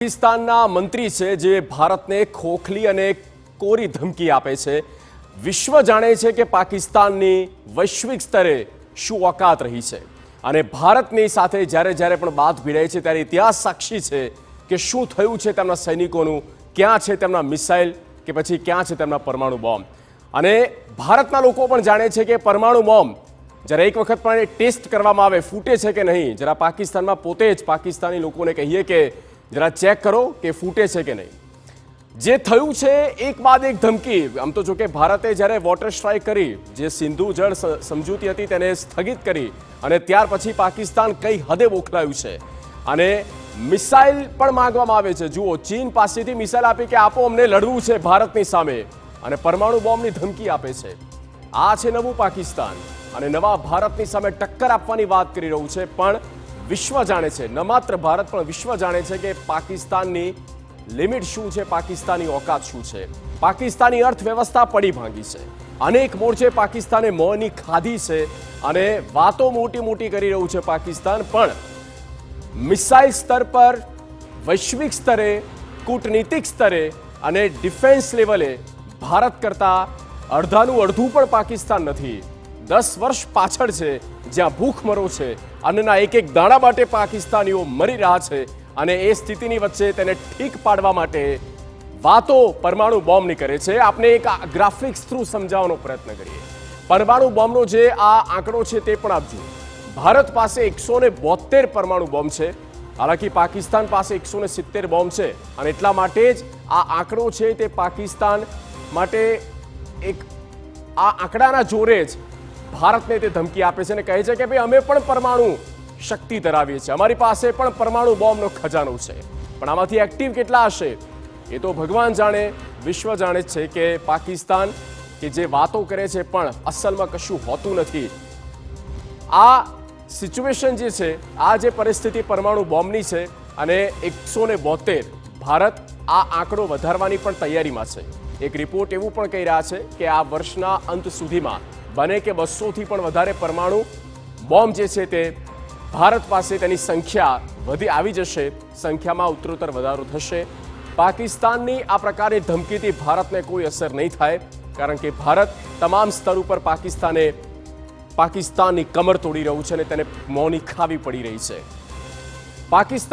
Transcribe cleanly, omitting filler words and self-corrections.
પાકિસ્તાનના મંત્રી છે જે ભારતને ખોખલી અને કોરી ધમકી આપે છે। વિશ્વ જાણે છે કે પાકિસ્તાનની વૈશ્વિક સ્તરે શું ઓકાત રહી છે અને ભારતની સાથે જ્યારે જ્યારે પણ વાત ભીડાય છે ત્યારે ઇતિહાસ સાક્ષી છે કે શું થયું છે તેમના સૈનિકોનું, ક્યાં છે તેમના મિસાઇલ કે પછી ક્યાં છે તેમના પરમાણુ બોમ્બ। અને ભારતના લોકો પણ જાણે છે કે પરમાણુ બોમ્બ જ્યારે એક વખત પણ ટેસ્ટ કરવામાં આવે ફૂટે છે કે નહીં। જરા પાકિસ્તાનમાં પોતે જ પાકિસ્તાની લોકોને કહીએ કે જરા ચેક કરો કે ફૂટે છે કે નહીં। જે થયું છે એક બાદ એક ધમકી। આમ તો જો કે ભારતે જ્યારે વોટર સ્ટ્રાઇક કરી, જે સિંધુ જળ સમજૂતી હતી તેને સ્થગિત કરી અને ત્યાર પછી પાકિસ્તાન કઈ હદે બોખલાયું છે અને મિસાઇલ પણ માંગવામાં આવે છે। જુઓ, ચીન પાસેથી મિસાઇલ આપી કે આપો, અમને લડવું છે ભારતની સામે, અને પરમાણુ બોમ્બની ધમકી આપે છે। આ છે નવું પાકિસ્તાન અને નવા ભારતની સામે ટક્કર આપવાની વાત કરી રહ્યું છે। પણ વિશ્વ જાણે છે, ન માત્ર ભારત પણ વિશ્વ જાણે છે કે પાકિસ્તાનની લિમિટ શું છે, પાકિસ્તાની ઓકાત શું છે। પાકિસ્તાની અર્થવ્યવસ્થા પડી ભાંગી છે। અનેક મોરચે પાકિસ્તાને મોંની ખાધી છે અને વાતો મોટી મોટી કરી રહ્યું છે પાકિસ્તાન। પણ મિસાઇલ સ્તર પર, વૈશ્વિક સ્તરે, કૂટનીતિક સ્તરે અને ડિફેન્સ લેવલે ભારત કરતાં અડધાનું અડધું પણ પાકિસ્તાન નથી। 10 વર્ષ પાછળ છે, જ્યાં ભૂખમરો છે, અન્નના એક એક દાણા માટે પાકિસ્તાનીઓ મરી રહ્યા છે અને એ સ્થિતિની વચ્ચે તેને ઠીક પાડવા માટે વાતો પરમાણુ બોમ્બની કરે છે। આપણે એક ગ્રાફિક્સ થ્રુ સમજાવવાનો પ્રયત્ન કરીએ। પરમાણુ બોમ્બનો જે આ આંકડો છે તે પણ આપજો। ભારત પાસે 172 પરમાણુ બોમ્બ છે, હાલાકી પાકિસ્તાન પાસે 170 બોમ્બ છે અને એટલા માટે જ આ આંકડો છે તે પાકિસ્તાન માટે એક આ આંકડાના જોરે જ ભારતને તે ધમકી આપે છે અને કહે છે કે ભાઈ અમે પણ પરમાણુ શક્તિ ધરાવીએ છીએ, અમારી પાસે પણ પરમાણુ બોમ્બનો ખજાનો છે। પણ આમાંથી એક્ટિવ કેટલા હશે એ તો ભગવાન જાણે, વિશ્વ જાણે છે કે પાકિસ્તાન કે જે વાતો કરે છે પણ અસલમાં કશું હોતું નથી। આ સિચ્યુએશન જે છે, આ જે પરિસ્થિતિ પરમાણુ બોમ્બની છે અને 172, ભારત આ આંકડો વધારવાની પણ તૈયારીમાં છે। એક રિપોર્ટ એવું પણ કહી રહ્યા છે કે આ વર્ષના અંત સુધીમાં બને કે 200થી પણ વધારે પરમાણુ બોમ્બ જે છે તે ભારત પાસે તેની સંખ્યા વધી આવી જશે, સંખ્યામાં ઉત્તરોત્તર વધારો થશે। પાકિસ્તાનની આ પ્રકારની ધમકીથી ભારતને કોઈ અસર નહીં થાય, કારણ કે ભારત તમામ સ્તર ઉપર પાકિસ્તાનની કમર તોડી રહ્યું છે અને તેને મોંની ખાવી પડી રહી છે। પાકિસ્તાન